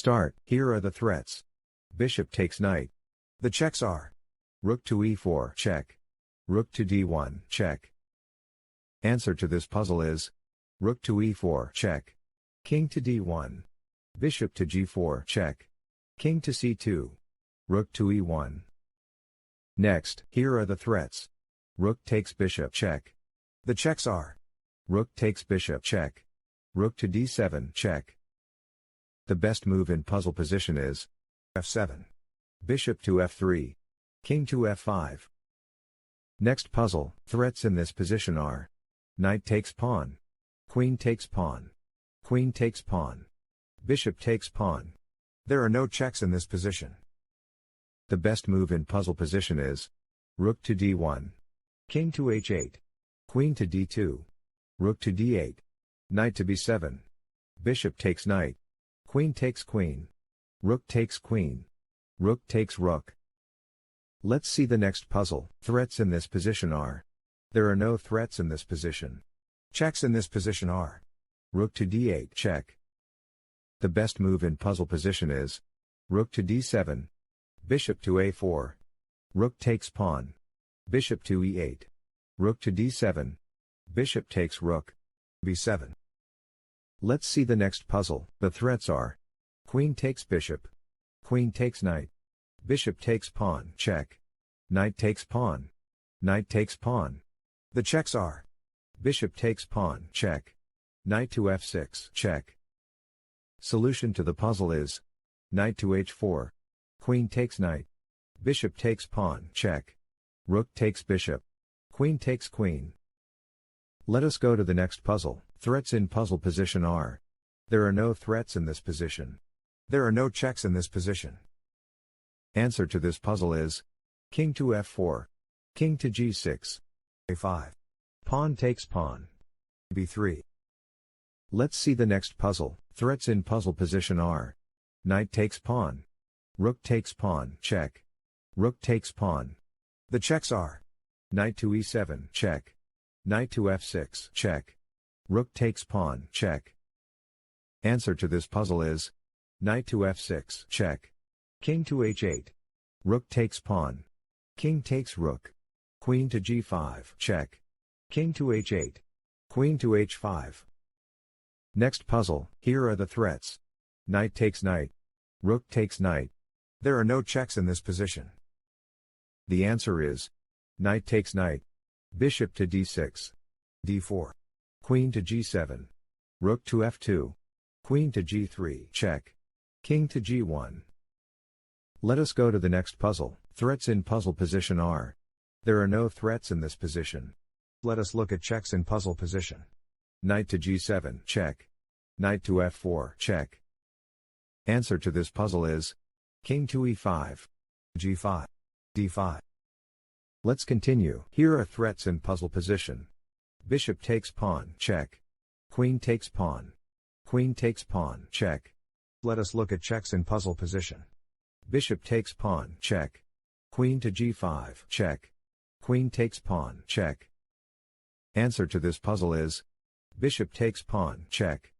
Start. Here are the threats. Bishop takes knight. The checks are rook to e4, check. Rook to d1, check. Answer to this puzzle is rook to e4, check. King to d1. Bishop to g4, check. King to c2. Rook to e1. Next, here are the threats. Rook takes bishop, check. The checks are rook takes bishop, check. Rook to d7, check. The best move in puzzle position is f7. Bishop to f3. King to f5. Next puzzle, threats in this position are knight takes pawn. Queen takes pawn. Queen takes pawn. Bishop takes pawn. There are no checks in this position. The best move in puzzle position is rook to d1. King to h8. Queen to d2. Rook to d8. Knight to b7. Bishop takes knight. Queen takes queen. Rook takes queen. Rook takes rook. Let's see the next puzzle. Threats in this position are. There are no threats in this position. Checks in this position are. Rook to d8, check. The best move in puzzle position is rook to d7. Bishop to a4. Rook takes pawn. Bishop to e8. Rook to d7. Bishop takes rook. b7. Let's see the next puzzle. The threats are queen takes bishop. Queen takes knight. Bishop takes pawn, check. Knight takes pawn. Knight takes pawn. The checks are bishop takes pawn, check. Knight to f6, check. Solution to the puzzle is knight to h4. Queen takes knight. Bishop takes pawn, check. Rook takes bishop. Queen takes queen. Let us go to the next puzzle. Threats in puzzle position are. There are no threats in this position. There are no checks in this position. Answer to this puzzle is king to f4. King to g6. a5. Pawn takes pawn. b3. Let's see the next puzzle. Threats in puzzle position are knight takes pawn. Rook takes pawn, check. Rook takes pawn. The checks are knight to e7, check. Knight to f6, check. Rook takes pawn, check. Answer to this puzzle is knight to f6, check. King to h8. Rook takes pawn. King takes rook. Queen to g5, check. King to h8. Queen to h5. Next puzzle, here are the threats. Knight takes knight. Rook takes knight. There are no checks in this position. The answer is knight takes knight. Bishop to d6. d4. Queen to g7. Rook to f2. Queen to g3, check. King to g1. Let us go to the next puzzle. Threats in puzzle position are. There are no threats in this position. Let us look at checks in puzzle position. Knight to g7, check. Knight to f4, check. Answer to this puzzle is king to e5. g5. d5. Let's continue. Here are threats in puzzle position. Bishop takes pawn, check. Queen takes pawn. Queen takes pawn, check. Let us look at checks in puzzle position. Bishop takes pawn, check. Queen to g5, check. Queen takes pawn, check. Answer to this puzzle is bishop takes pawn, check.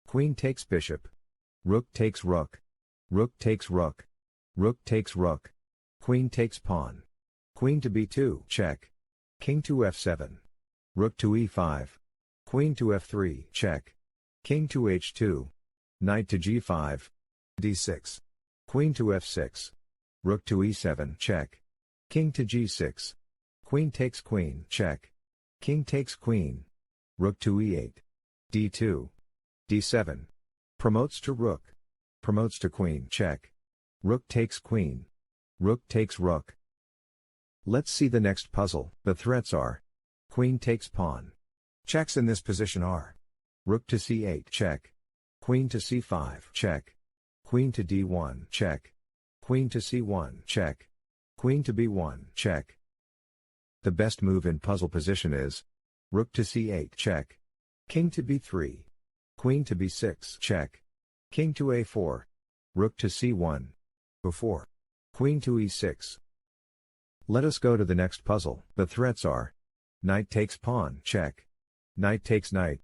Queen takes bishop. Rook takes rook. Rook takes rook. Rook takes rook. Queen takes pawn. Queen to b2, check. King to f7. Rook to e5. Queen to f3, check. King to h2. Knight to g5. d6. Queen to f6. Rook to e7, check. King to g6. Queen takes queen, check. King takes queen. Rook to e8. d2. d7. Promotes to rook. Promotes to queen, check. Rook takes queen. Rook takes rook. Let's see the next puzzle. The threats are queen takes pawn. Checks in this position are rook to c8, check. Queen to c5, check. Queen to d1, check. Queen to c1, check. Queen to b1, check. The best move in puzzle position is rook to c8, check. King to b3. Queen to b6, check. King to a4. Rook to c1. b4. Queen to e6. Let us go to the next puzzle. The threats are knight takes pawn, check. Knight takes knight.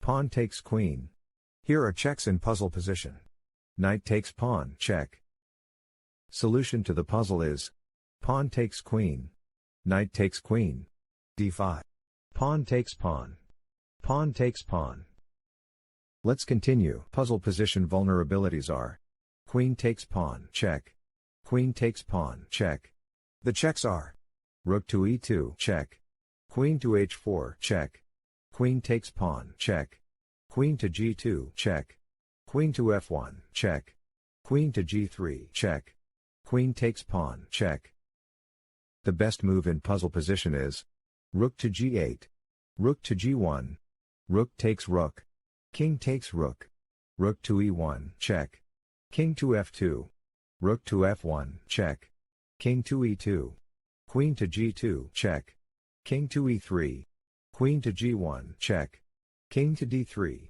Pawn takes queen. Here are checks in puzzle position. Knight takes pawn, check. Solution to the puzzle is pawn takes queen. Knight takes queen. d5. Pawn takes pawn. Pawn takes pawn. Let's continue. Puzzle position vulnerabilities are queen takes pawn, check. Queen takes pawn, check. The checks are rook to e2, check. Queen to h4, check. Queen takes pawn, check. Queen to g2, check. Queen to f1, check. Queen to g3, check. Queen takes pawn, check. The best move in puzzle position is rook to g8. Rook to g1. Rook takes rook. King takes rook. Rook to e1, check. King to f2. Rook to f1, check. King to e2. Queen to g2, check. King to e3. Queen to g1, check. King to d3.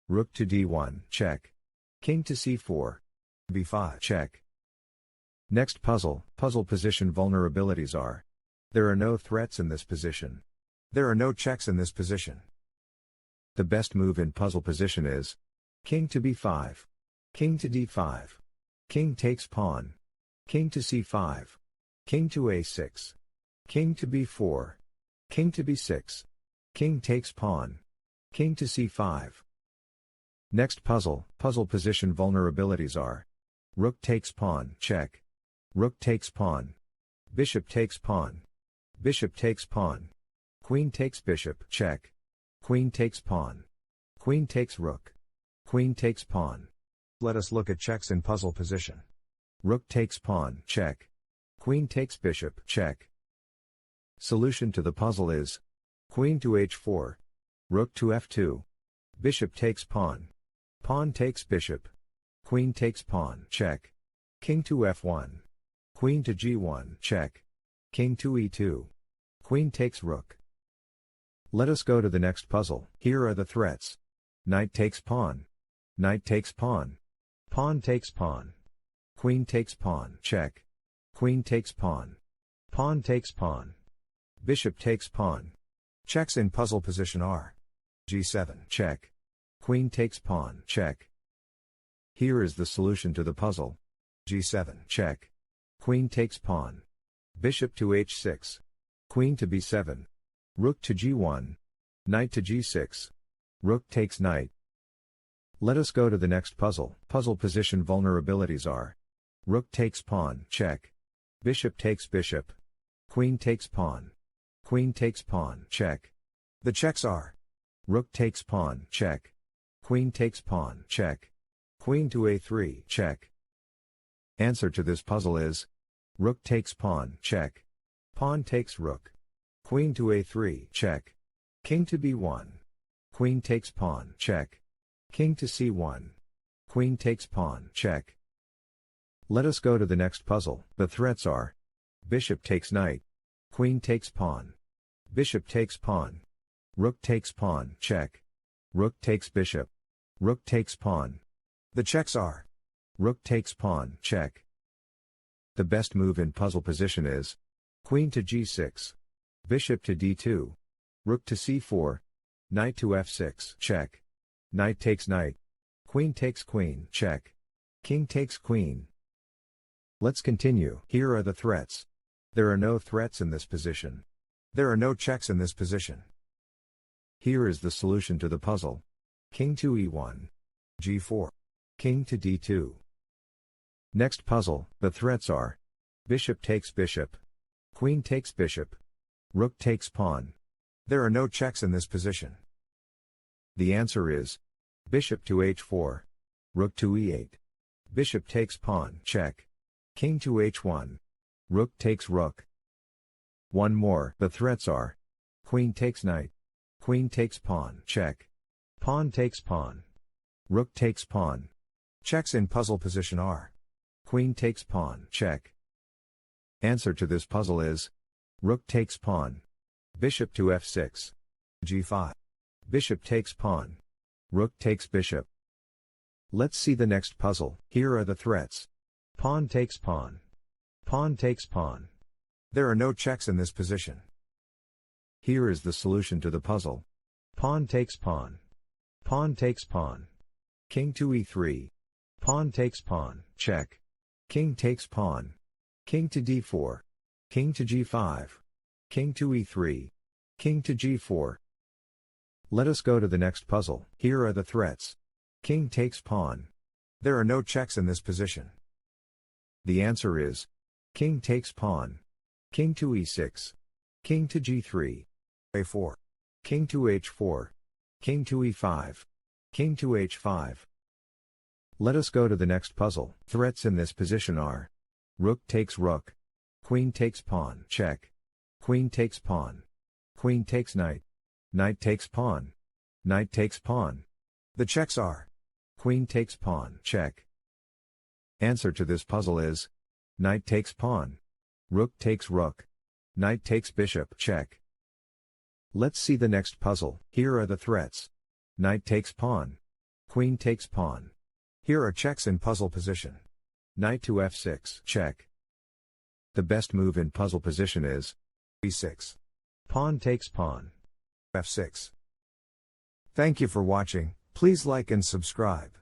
Rook to d1, check. King to c4. b5, check. Next puzzle position vulnerabilities are there are no threats in this position. There are no checks in this position. The best move in puzzle position is king to b5. King to d5. King takes pawn. King to c5. King to a6. King to b4. King to b6. King takes pawn. King to c5. Next puzzle position vulnerabilities are rook takes pawn, check. Rook takes pawn. Bishop takes pawn. Bishop takes pawn. Queen takes bishop, check. Queen takes pawn. Queen takes rook. Queen takes pawn. Let us look at checks in puzzle position. Rook takes pawn, check. Queen takes bishop, check. Solution to the puzzle is queen to h4. Rook to f2. Bishop takes pawn. Pawn takes bishop. Queen takes pawn, check. King to f1. Queen to g1, check. King to e2. Queen takes rook. Let us go to the next puzzle. Here are the threats. Knight takes pawn. Knight takes pawn. Pawn takes pawn. Queen takes pawn, check. Queen takes pawn. Pawn takes pawn. Bishop takes pawn. Checks in puzzle position are g7, check. Queen takes pawn, check. Here is the solution to the puzzle. g7, check. Queen takes pawn. Bishop to h6. Queen to b7. Rook to g1. Knight to g6. Rook takes knight. Let us go to the next puzzle. Puzzle position vulnerabilities are rook takes pawn, check. Bishop takes bishop. Queen takes pawn. Queen takes pawn, check. The checks are rook takes pawn, check. Queen takes pawn, check. Queen to a3, check. Answer to this puzzle is rook takes pawn, check. Pawn takes rook. Queen to a3, check. King to b1. Queen takes pawn, check. King to c1. Queen takes pawn, check. Let us go to the next puzzle. The threats are bishop takes knight. Queen takes pawn. Bishop takes pawn. Rook takes pawn, check. Rook takes bishop. Rook takes pawn. The checks are rook takes pawn, check. The best move in puzzle position is queen to g6. Bishop to d2. Rook to c4. Knight to f6, check. Knight takes knight. Queen takes queen, check. King takes queen. Let's continue. Here are the threats. There are no threats in this position. There are no checks in this position. Here is the solution to the puzzle. King to e1. g4. King to d2. Next puzzle, the threats are bishop takes bishop. Queen takes bishop. Rook takes pawn. There are no checks in this position. The answer is bishop to h4. Rook to e8. Bishop takes pawn, check. King to h1. Rook takes rook. One more. The threats are queen takes knight. Queen takes pawn, check. Pawn takes pawn. Rook takes pawn. Checks in puzzle position are queen takes pawn, check. Answer to this puzzle is rook takes pawn. Bishop to f6. g5. Bishop takes pawn. Rook takes bishop. Let's see the next puzzle. Here are the threats. Pawn takes pawn. Pawn takes pawn. There are no checks in this position. Here is the solution to the puzzle. Pawn takes pawn. Pawn takes pawn. King to e3. Pawn takes pawn, check. King takes pawn. King to d4. King to g5. King to e3. King to g4. Let us go to the next puzzle. Here are the threats. King takes pawn. There are no checks in this position. The answer is King takes pawn. King to e6. King to g3. a4. King to h4. King to e5. King to h5. Let us go to the next puzzle. Threats in this position are Rook takes rook. Queen takes pawn, check. Queen takes pawn. Queen takes knight. Knight takes pawn. Knight takes pawn. The checks are Queen takes pawn, check. Answer to this puzzle is Knight takes pawn. Rook takes rook. Knight takes bishop, check. Let's see the next puzzle. Here are the threats. Knight takes pawn. Queen takes pawn. Here are checks in puzzle position. Knight to f6, check. The best move in puzzle position is e6. Pawn takes pawn. f6. Thank you for watching. Please like and subscribe.